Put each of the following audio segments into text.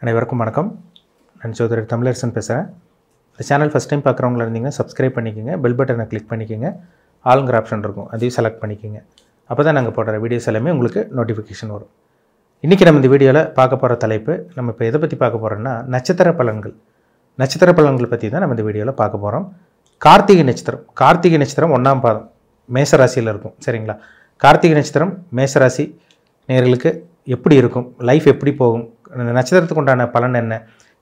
அனைவருக்கும் வணக்கம். நான் சகோதரர் தமிழரசன் பேசுகிறேன். இந்த சேனல் ஃபஸ்ட் டைம் பார்க்குறவங்களா இருந்தீங்கன்னா சப்ஸ்கிரைப் பண்ணிக்கோங்க, பெல் பட்டனை கிளிக் பண்ணிக்கோங்க, ஆளுங்கிற ஆப்ஷன் இருக்கும், அதையும் செலக்ட் பண்ணிக்கோங்க. அப்போ தான் நாங்கள் போடுற வீடியோஸ் எல்லாமே உங்களுக்கு நோட்டிஃபிகேஷன் வரும். இன்றைக்கி நம்ம இந்த வீடியோவில் பார்க்க போகிற தலைப்பு, நம்ம இப்போ எதை பற்றி பார்க்க போகிறோம்னா நட்சத்திர பலன்கள் பற்றி தான் நம்ம இந்த வீடியோவில் பார்க்க போகிறோம். கார்த்திகை நட்சத்திரம் 1ஆம் பாதம் மேசராசியில் இருக்கும். சரிங்களா? கார்த்திகை நட்சத்திரம் மேசராசி நேயர்களுக்கு எப்படி இருக்கும், லைஃப் எப்படி போகும், அந்த நட்சத்திரத்துக்கு உண்டான பலன் என்ன,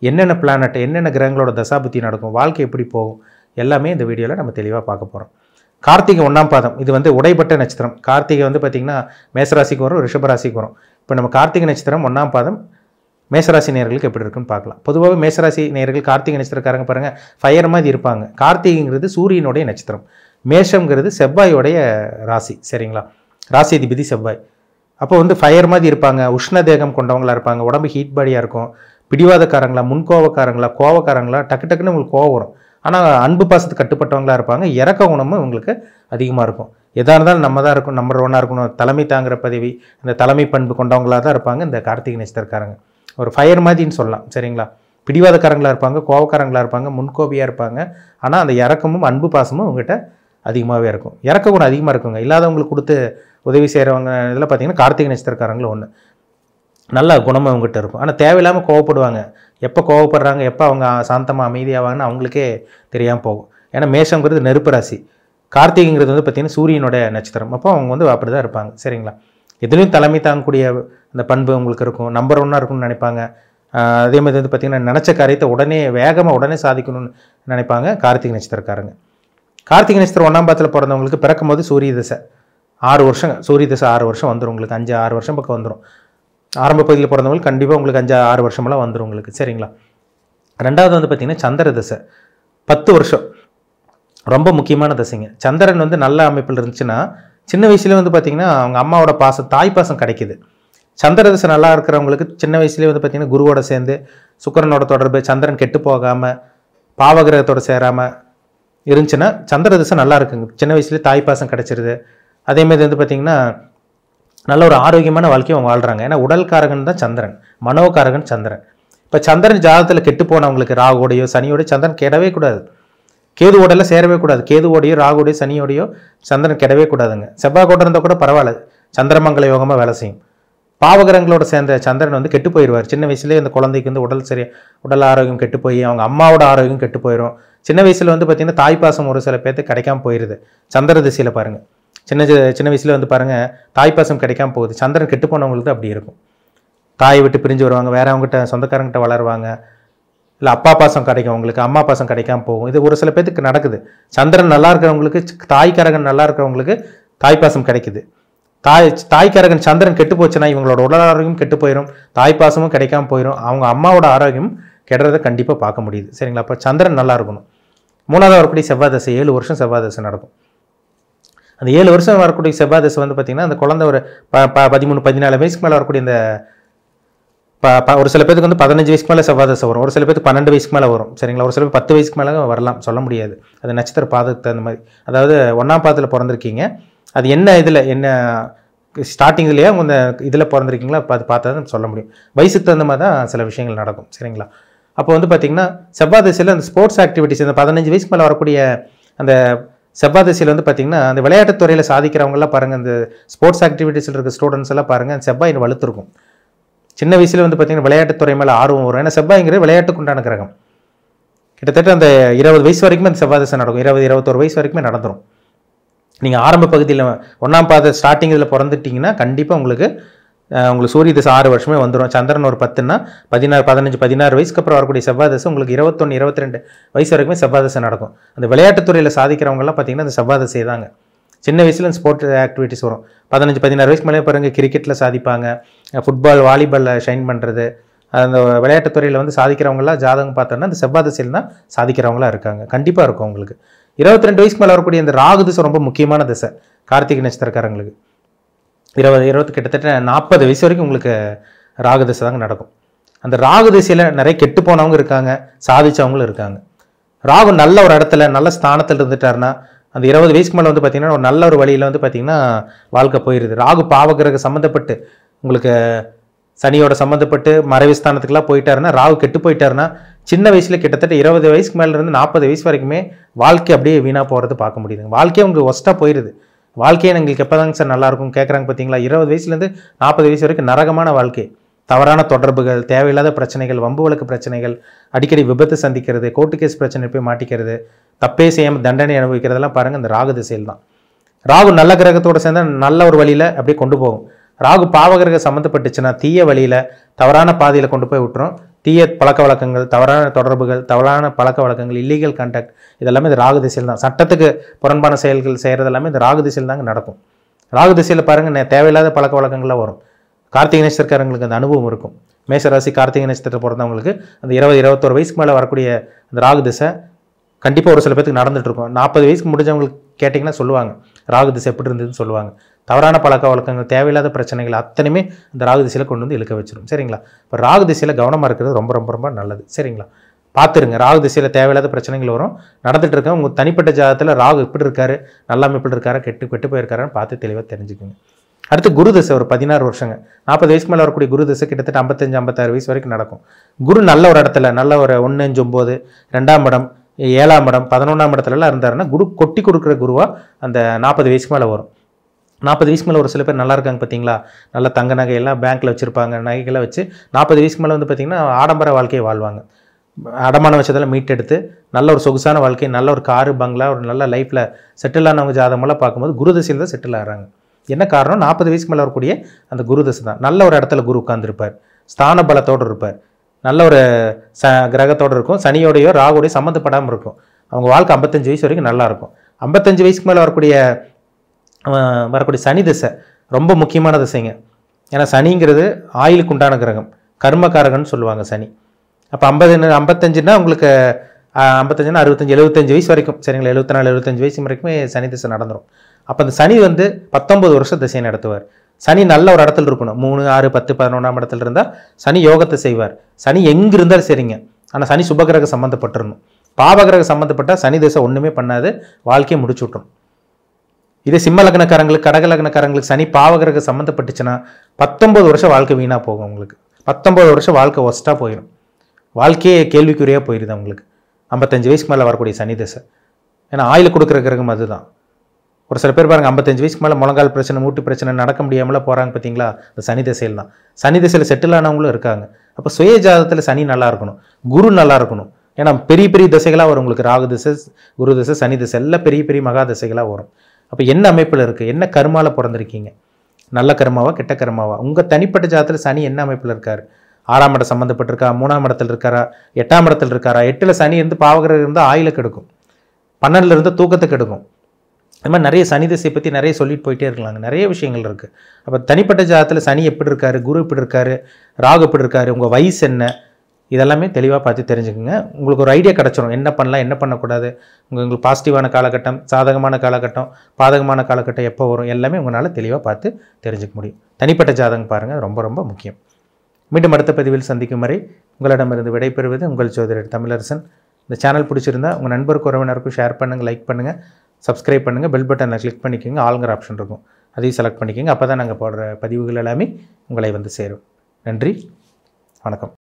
என்னென்ன பிளானட், என்னென்ன கிரகங்களோட தசாபுத்தி நடக்கும், வாழ்க்கை எப்படி போகும், எல்லாமே இந்த வீடியோவில் நம்ம தெளிவாக பார்க்க போகிறோம். கார்த்திகை 1ஆம் பாதம் இது உடைப்பட்ட நட்சத்திரம். கார்த்திகை பார்த்திங்கன்னா மேசராசிக்கு வரும், ரிஷபராசிக்கு வரும். இப்போ நம்ம கார்த்திகை நட்சத்திரம் 1ஆம் பாதம் மேசராசி நேயர்களுக்கு எப்படி இருக்குன்னு பார்க்கலாம். பொதுவாகவே மேசராசி நேயர்கள் கார்த்திகை நட்சத்திரக்காரங்க பாருங்கள் ஃபயர் மாதிரி இருப்பாங்க. கார்த்திகைங்கிறது சூரியனுடைய நட்சத்திரம், மேஷம்ங்கிறது செவ்வாயோடைய ராசி. சரிங்களா? ராசி அதிபதி செவ்வாய். அப்போ ஃபயர் மாதிரி இருப்பாங்க, உஷ்ண தேகம் கொண்டவங்களாக இருப்பாங்க, உடம்பு ஹீட் பாடியாக இருக்கும், பிடிவாதக்காரங்களா, முன்கோவக்காரங்களா, கோவக்காரங்களா, டக்குன்னு உங்களுக்கு கோவம் வரும். ஆனால் அன்பு பாசத்துக்கு கட்டுப்பட்டவங்களாக இருப்பாங்க. இறக்க குணமும் உங்களுக்கு அதிகமாக இருக்கும். எதாக இருந்தாலும் நம்ம தான் இருக்கும், நம்பர் 1ஆக இருக்கணும், தலைமை தாங்குகிற பதவி, இந்த தலைமை பண்பு கொண்டவங்களாக தான் இருப்பாங்க இந்த கார்த்திகை நட்சத்திரக்காரங்க. ஒரு ஃபயர் மாதிரின்னு சொல்லலாம். சரிங்களா? பிடிவாதக்காரங்களாக இருப்பாங்க, கோவக்காரங்களாக இருப்பாங்க, முன்கோபியாக இருப்பாங்க. ஆனால் அந்த இறக்கமும் அன்பு பாசமும் உங்கள்கிட்ட அதிகமாகவே இருக்கும். இறக்க குணம் அதிகமாக இருக்குங்க. இல்லாதவங்களுக்கு கொடுத்து உதவி செய்கிறவங்க இதில் பார்த்திங்கன்னா கார்த்திகை நட்சத்திரக்காரங்களும் ஒன்று. நல்ல குணமாக அவங்ககிட்ட இருக்கும். ஆனால் தேவையில்லாமல் கோவப்படுவாங்க. எப்போ கோவப்படுறாங்க, எப்போ அவங்க சாந்தமாக அமைதியாவாங்கன்னு அவங்களுக்கே தெரியாமல் போகும். ஏன்னா மேஷங்கிறது நெருப்பு ராசி, கார்த்திகைங்கிறது பார்த்திங்கன்னா சூரியனுடைய நட்சத்திரம். அப்போ அவங்க அப்படி தான் இருப்பாங்க. சரிங்களா? எதுலேயும் தலைமை தாங்கக்கூடிய அந்த பண்பு உங்களுக்கு இருக்கும். நம்பர் 1ஆக இருக்கும்னு நினைப்பாங்க. அதே மாதிரி பார்த்திங்கன்னா நினச்ச காரியத்தை உடனே சாதிக்கணும்னு நினைப்பாங்க கார்த்திகை நட்சத்திரக்காரங்க. கார்த்திகை நட்சத்திரம் 1ஆம் பாதத்தில் பிறந்தவங்களுக்கு பிறக்கும் போது சூரிய தசை 6 வருஷம், சூரிய தசை 6 வருஷம் வந்துடும் உங்களுக்கு. 5-6 வருஷம் பக்கம் வந்துடும். ஆரம்ப பகுதியில் பிறந்தவங்களுக்கு கண்டிப்பாக உங்களுக்கு 5-6 வருஷமெல்லாம் வந்துடும் உங்களுக்கு. சரிங்களா? ரெண்டாவது பார்த்திங்கன்னா சந்திர தசை 10 வருஷம், ரொம்ப முக்கியமான தசைங்க. சந்திரன் நல்ல அமைப்பில் இருந்துச்சுன்னா சின்ன வயசுலேயே பார்த்திங்கன்னா அவங்க அம்மாவோட பாசம், தாய் பாசம் கிடைக்கிது. சந்திர தசை நல்லா இருக்கிறவங்களுக்கு சின்ன வயசுலேயே பார்த்திங்கன்னா குருவோட சேர்ந்து சுக்கிரனோட தொடர்பு, சந்திரன் கெட்டு போகாமல் பாவகிரகத்தோடு சேராமல் இருந்துச்சுன்னா சந்திர தசை நல்லா இருக்குங்க. சின்ன வயசுலேயே தாய் பாசம் கிடச்சிருது. அதேமாதிரி பார்த்திங்கன்னா நல்ல ஒரு ஆரோக்கியமான வாழ்க்கையை அவங்க வாழ்கிறாங்க. ஏன்னா உடல்காரகன் தான் சந்திரன், மனோகாரகன் சந்திரன். இப்போ சந்திரன் ஜாதகத்தில் கெட்டு போனவங்களுக்கு ராகுவோடையோ சனியோடையோ சந்திரன் கெடவே கூடாது. கேதுவோடெல்லாம் சேரவே கூடாது. கேதுவோடையோ ராகுவோடையோ சனியோடையோ சந்திரன் கெடவே கூடாதுங்க. செவ்வாய் கூட இருந்தால் கூட பரவாயில்ல, சந்திரமங்கல யோகமாக வேலை செய்யும். பாவகிரகங்களோட சேர்ந்த சந்திரன் கெட்டு போயிடுவார். சின்ன வயசுலேயே இந்த குழந்தைக்கு உடல் ஆரோக்கியம் கெட்டு போய் அவங்க அம்மாவோட ஆரோக்கியம் கெட்டு போயிடும். சின்ன வயசில் பார்த்திங்கன்னா தாய்ப்பாசம் ஒரு சில பேர்த்து கிடைக்காம போயிடுது. சந்திர திசையில் பாருங்கள், சின்ன வயசில் பாருங்கள் தாய்ப்பாசம் கிடைக்காம போகுது. சந்திரன் கெட்டு போனவங்களுக்கு அப்படி இருக்கும். தாயை விட்டு பிரிஞ்சு வருவாங்க, வேற அவங்ககிட்ட சொந்தக்காரங்கிட்ட வளருவாங்க. இல்லை அப்பா பாசம் கிடைக்கும் அவங்களுக்கு, அம்மா பாசம் கிடைக்காம போகும். இது ஒரு சில பேர்த்துக்கு நடக்குது. சந்திரன் நல்லா இருக்கிறவங்களுக்கு, தாய்க்காரகன் நல்லா இருக்கிறவங்களுக்கு தாய்ப்பாசம் கிடைக்குது. தாய்க்காரகன் சந்திரன் கெட்டு போச்சுன்னா இவங்களோட உடல் ஆரோக்கியம் கெட்டு போயிடும், தாய்ப்பாசமும் கிடைக்காம போயிடும், அவங்க அம்மாவோட ஆரோக்கியம் கெடுறதை கண்டிப்பாக பார்க்க முடியுது. சரிங்களா? அப்போ சந்திரன் நல்லா இருக்கணும். 3ஆவது வரக்கூடிய செவ்வாய் தசை 7 வருஷம் செவ்வாய் தசை நடக்கும். அந்த 7 வருஷம் வரக்கூடிய செவ்வாய் தசை பார்த்திங்கன்னா அந்த குழந்தை ஒரு 13-14 வயசுக்கு மேலே வரக்கூடிய இந்த ஒரு சில பேருக்கு 15 வயசுக்கு மேலே செவ்வாய் தசை வரும். ஒரு சில பேருக்கு 12 வயசுக்கு மேலே வரும். சரிங்களா? ஒரு சில பேர் 10 வயசுக்கு மேலே வரலாம், சொல்ல முடியாது. அது நட்சத்திர பாதத்துக்கு தகுந்த மாதிரி. அதாவது 1ஆம் பாதத்தில் பிறந்திருக்கீங்க, அது என்ன ஸ்டார்டிங்லேயே அவங்க இதில் பிறந்திருக்கீங்களா அது பார்த்தா தான் சொல்ல முடியும். வயசுக்கு தகுந்த மாதிரி தான் சில விஷயங்கள் நடக்கும். சரிங்களா? அப்போ பார்த்திங்கன்னா செவ்வாய் திசையில் அந்த ஸ்போர்ட்ஸ் ஆக்டிவிட்டிஸ், இந்த 15 வயசுக்கு மேலே வரக்கூடிய அந்த செவ்வாய் திசையில் பார்த்திங்கன்னா அந்த விளையாட்டுத்துறையில் சாதிக்கிறவங்களாம் பாருங்கள், அந்த ஸ்போர்ட்ஸ் ஆக்டிவிட்டீஸில் இருக்க ஸ்டூடெண்ட்ஸ் எல்லாம் பாருங்கள், அந்த செவ்வாய் வலுத்திருக்கும். சின்ன வயசில் பார்த்திங்கன்னா விளையாட்டுத்துறை மேலே ஆர்வம் வரும். ஏன்னா செவ்வாய்ங்கிறது விளையாட்டுக்கு உண்டான கிரகம். கிட்டத்தட்ட அந்த 20 வயசு வரைக்குமே அந்த செவ்வாய் திசை நடக்கும். 20-21 வயசு வரைக்குமே நடந்துடும். நீங்கள் ஆரம்ப பகுதியில் 1ஆம் பாத ஸ்டார்டிங் இதில் பிறந்துட்டிங்கன்னா கண்டிப்பாக உங்களுக்கு சூரிய தசை 6 வருஷமே வந்துடும். சந்திரன் ஒரு 10ன்னா 15-16 வயசுக்கு அப்புறம் வரக்கூடிய செவ்வாய் தசை உங்களுக்கு 21-22 வயசு வரைக்குமே செவ்வாய் தசை நடக்கும். அந்த விளையாட்டுத்துறையில் சாதிக்கிறவங்கலாம் பார்த்திங்கன்னா அந்த செவ்வாய் தசை தாங்க. சின்ன வயசில் அந்த ஸ்போர்ட்ஸ் ஆக்டிவிட்டிஸ் வரும். 15-16 வயசுக்கு மேலே பாருங்கள் கிரிக்கெட்டில் சாதிப்பாங்க, ஃபுட்பால் வாலிபாலில் ஷைன் பண்ணுறது. அந்த விளையாட்டுத்துறையில் சாதிக்கிறவங்களாம் ஜாதகம் பார்த்தோன்னா அந்த செவ்வாய் திசையில் தான் சாதிக்கிறவங்களாம் இருக்காங்க. கண்டிப்பாக இருக்கும் உங்களுக்கு. 22 வயசுக்கு மேலே வரக்கூடிய இந்த ராகு திசை ரொம்ப முக்கியமான திசை கார்த்திகை நட்சத்திரக்காரங்களுக்கு. 20 கிட்டத்தட்ட 40 வயசு வரைக்கும் உங்களுக்கு ராகு திசை தாங்க நடக்கும். அந்த ராகு திசையில் நிறைய கெட்டு போனவங்க இருக்காங்க, சாதிச்சவங்களும் இருக்காங்க. ராகு நல்ல ஒரு இடத்துல நல்ல ஸ்தானத்தில் இருந்துட்டாருன்னா அந்த 20 வயசுக்கு மேலே பார்த்திங்கன்னா ஒரு நல்ல ஒரு வழியில் பார்த்திங்கன்னா வாழ்க்கை போயிடுது. ராகு பாவகிரக சம்மந்தப்பட்டு உங்களுக்கு சனியோட சம்மந்தப்பட்டு மறைவுஸ்தானத்துக்குலாம் போயிட்டாருன்னா, ராகு கெட்டு போயிட்டாருன்னா, சின்ன வயசுல கிட்டத்தட்ட 20 வயசுக்கு மேலேருந்து 40 வயசு வரைக்குமே வாழ்க்கை அப்படியே வீணாக போகிறது பார்க்க முடியுதுங்க. வாழ்க்கையே உங்களுக்கு ஒஸ்ட்டாக போயிடுது. வாழ்க்கையே எங்களுக்கு எப்போதாங்க சார் நல்லாயிருக்கும் கேட்குறாங்க பார்த்தீங்களா? 20 வயசுலேருந்து 40 வயசு வரைக்கும் நரகமான வாழ்க்கை. தவறான தொடர்புகள், தேவையில்லாத பிரச்சனைகள், வம்பு வழக்கு பிரச்சனைகள், அடிக்கடி விபத்து சந்திக்கிறது, கோர்ட்டு கேஸ் பிரச்சனை போய் மாட்டிக்கிறது, தப்பே செய்யாமல் தண்டனை அனுபவிக்கிறதெல்லாம் பாருங்கள் இந்த ராகு திசையில் தான். ராகு நல்ல கிரகத்தோடு சேர்ந்தால் நல்ல ஒரு வழியில் அப்படியே கொண்டு போகும். ராகு பாவகிரக சம்மந்தப்பட்டுச்சுன்னா தீய வழியில் தவறான பாதையில் கொண்டு போய் விட்டுரும். தீய பழக்க வழக்கங்கள், தவறான தொடர்புகள், தவறான பழக்க வழக்கங்கள், இல்லீகல் கான்டாக்ட் இதெல்லாமே இந்த ராகு திசையில் தான். சட்டத்துக்கு புறம்பான செயல்கள் செய்கிறது எல்லாமே இந்த ராகு திசையில் தாங்க நடக்கும். ராகு திசையில் பாருங்கள் தேவையில்லாத பழக்க வழக்கங்கள்லாம் வரும். கார்த்திகை நட்சத்திரக்காரங்களுக்கு அந்த அனுபவம் இருக்கும். மேஷராசி கார்த்திகை நட்சத்திரத்தை பிறந்தவங்களுக்கு அந்த 20-21 வயசுக்கு மேலே வரக்கூடிய அந்த ராகு திசை கண்டிப்பாக ஒரு சில பேருக்கு நடந்துட்டு இருக்கும். 40 வயசுக்கு முடிஞ்சவங்களுக்கு கேட்டிங்கன்னா சொல்லுவாங்க ராகு திசை எப்படி இருந்ததுன்னு சொல்லுவாங்க. தவறான பழக்க வழக்கங்கள், தேவையில்லாத பிரச்சனைகள் அத்தனையுமே இந்த ராகு திசையில் கொண்டு வந்து இழுக்க வச்சிடும். சரிங்களா? இப்போ ராகு திசையில் கவனமாக இருக்கிறது ரொம்ப ரொம்ப ரொம்ப நல்லது. சரிங்களா? பார்த்துருங்க. ராகு திசையில் தேவையில்லாத பிரச்சனைகள் வரும். நடந்துட்டு இருக்க உங்கள் தனிப்பட்ட ஜாதகத்தில் ராகு எப்படி இருக்காரு, நல்லாமல் எப்படி இருக்காரா, கெட்டு போயிருக்காரான்னு பார்த்து தெளிவாக தெரிஞ்சுக்குங்க. அடுத்து குரு திசை ஒரு 16 வருஷங்க. 40 வயசுக்கு மேலே வரக்கூடிய குரு திசை கிட்டத்தட்ட 55-56 வயசு வரைக்கும் நடக்கும். குரு நல்ல ஒரு இடத்துல, நல்ல ஒரு 1, 5, 9, 2ஆம் இடம், 7ஆம் இடம், 11ஆம் இடத்துலலாம் இருந்தாருன்னா குரு கொட்டி கொடுக்குற குருவா அந்த 40 வயசுக்கு மேலே வரும். 40 வயசுக்கு மேலே ஒரு சில பேர் நல்லா இருக்காங்க பார்த்தீங்களா? நல்ல தங்க நகையெல்லாம் பேங்க்கில் வச்சுருப்பாங்க. நகைகளை வச்சு 40 வயசுக்கு மேலே வந்து பார்த்திங்கன்னா ஆடம்பர வாழ்க்கையை வாழ்வாங்க. அடமான வச்சதெல்லாம் மீட்டெடுத்து நல்ல ஒரு சொகுசான வாழ்க்கை, நல்ல ஒரு காரு, பங்களா, ஒரு நல்ல லைஃப்பில் செட்டில் ஆனவங்க ஜாதகமெல்லாம் பார்க்கும்போது குரு திசையில் தான் செட்டில் ஆகிறாங்க. என்ன காரணம்? 40 வயசுக்கு மேலே வரக்கூடிய அந்த குரு திசை தான். நல்ல ஒரு இடத்துல குரு உட்கார்ந்துருப்பார், ஸ்தான பலத்தோடு இருப்பார், நல்ல ஒரு கிரகத்தோடு இருக்கும், சனியோடையோ ராகுடையோ சம்மந்தப்படாமல் இருக்கும். அவங்க வாழ்க்கை 55 வயசு வரைக்கும் நல்லாயிருக்கும். 55 வயசுக்கு மேலே வரக்கூடிய சனி திசை ரொம்ப முக்கியமான திசைங்க. ஏன்னா சனிங்கிறது ஆயுளுக்கு உண்டான கிரகம், கர்மகாரகன்னு சொல்லுவாங்க சனி. அப்போ 55னா உங்களுக்கு 55னா 65, 75 வயசு வரைக்கும், சரிங்களா? 74, 75 வயசு வரைக்குமே சனி திசை நடந்துடும். அப்போ அந்த சனி வந்து 19 வருஷம் திசையை நடத்துவார். சனி நல்ல ஒரு இடத்துல இருக்கணும். 3, 6, 10, 11ஆம் இடத்துல இருந்தால் சனி யோகத்தை செய்வார். சனி எங்கே இருந்தாலும் சரிங்க. ஆனால் சனி சுபகிரக சம்மந்தப்பட்டிருணும். பாவகிரக சம்மந்தப்பட்டால் சனி திசை ஒன்றுமே பண்ணாது, வாழ்க்கையை முடிச்சு விட்டுரும். இதே சிம்ம லக்னக்காரங்களுக்கு, கடக லக்னக்காரங்களுக்கு சனி பாவகிரக சம்மந்தப்பட்டுச்சுன்னா 19 வருஷம் வாழ்க்கை வீணாக போகும் உங்களுக்கு. 19 வருஷம் வாழ்க்கை ஒஸ்ட்டாக போயிடும். வாழ்க்கையே கேள்விக்குறியாக போயிடுது அவங்களுக்கு 55 வயசுக்கு மேலே வரக்கூடிய சனி திசை. ஏன்னா ஆயில் கொடுக்குற கிரகம் அதுதான். ஒரு சில பேர் பாருங்கள் 55 வயசுக்கு மேலே முழங்கால் பிரச்சனை, மூட்டு பிரச்சனை, நடக்க முடியாமலாம் போகிறாங்க பார்த்தீங்களா? அந்த சனி திசையில் தான். சனி திசையில் செட்டில் ஆனவங்களும் இருக்காங்க. அப்போ சுய ஜாதகத்தில் சனி நல்லா இருக்கணும், குரு நல்லா இருக்கணும். ஏன்னா பெரிய பெரிய திசைகளாக வரும் உங்களுக்கு. ராகு திசை, குரு திசை, சனி திசை எல்லாம் பெரிய பெரிய மகா திசைகளாக வரும். அப்போ என்ன அமைப்பில் இருக்குது, என்ன கர்மாவில் பிறந்திருக்கீங்க, நல்ல கர்மாவா கெட்ட கர்மாவா? உங்கள் தனிப்பட்ட ஜாதகத்தில் சனி என்ன அமைப்பில் இருக்கார்? 6ஆம் இடம் சம்மந்தப்பட்டிருக்கா, 3ஆம் இடத்துல இருக்காரா, 8ஆம் இடத்துல இருக்காரா? 8ல் சனி இருந்து பாவகிரகம் இருந்தால் ஆயில கெடுக்கும், 12ல் இருந்து தூக்கத்தை கெடுக்கும். அது மாதிரி நிறைய சனி திசையை பற்றி நிறைய சொல்லிட்டு போயிட்டே இருக்கலாங்க. நிறைய விஷயங்கள் இருக்குது. அப்போ தனிப்பட்ட ஜாதகத்தில் சனி எப்படி இருக்காரு, குரு எப்படி இருக்காரு, ராகு எப்படி இருக்காரு, உங்கள் வயசு என்ன, இதெல்லாமே தெளிவாக பார்த்து தெரிஞ்சுக்கோங்க. உங்களுக்கு ஒரு ஐடியா கிடச்சிரும் என்ன பண்ணலாம், என்ன பண்ணக்கூடாது. உங்களுக்கு பாசிட்டிவான காலகட்டம், சாதகமான காலகட்டம், பாதகமான காலகட்டம் எப்போ வரும், எல்லாமே உங்களால் தெளிவாக பார்த்து தெரிஞ்சுக்க முடியும். தனிப்பட்ட ஜாதகம் பாருங்கள், ரொம்ப ரொம்ப முக்கியம். மீண்டும் அடுத்த பதிவில் சந்திக்கும் வரை உங்களிடமிருந்து விடைபெறுவது உங்கள் ஜோதிடர் தமிழரசன். இந்த சேனல் பிடிச்சிருந்தா உங்கள் நண்பருக்கு, உறவினருக்கும் ஷேர் பண்ணுங்கள், லைக் பண்ணுங்கள், சப்ஸ்கிரைப் பண்ணுங்கள், பெல் பட்டனை கிளிக் பண்ணிக்கோங்க, ஆளுங்கிற ஆப்ஷன் இருக்கும் அதையும் செலக்ட் பண்ணிக்கோங்க. அப்போ தான் நாங்கள் போடுற பதிவுகள் எல்லாமே உங்களை வந்து சேரும். நன்றி, வணக்கம்.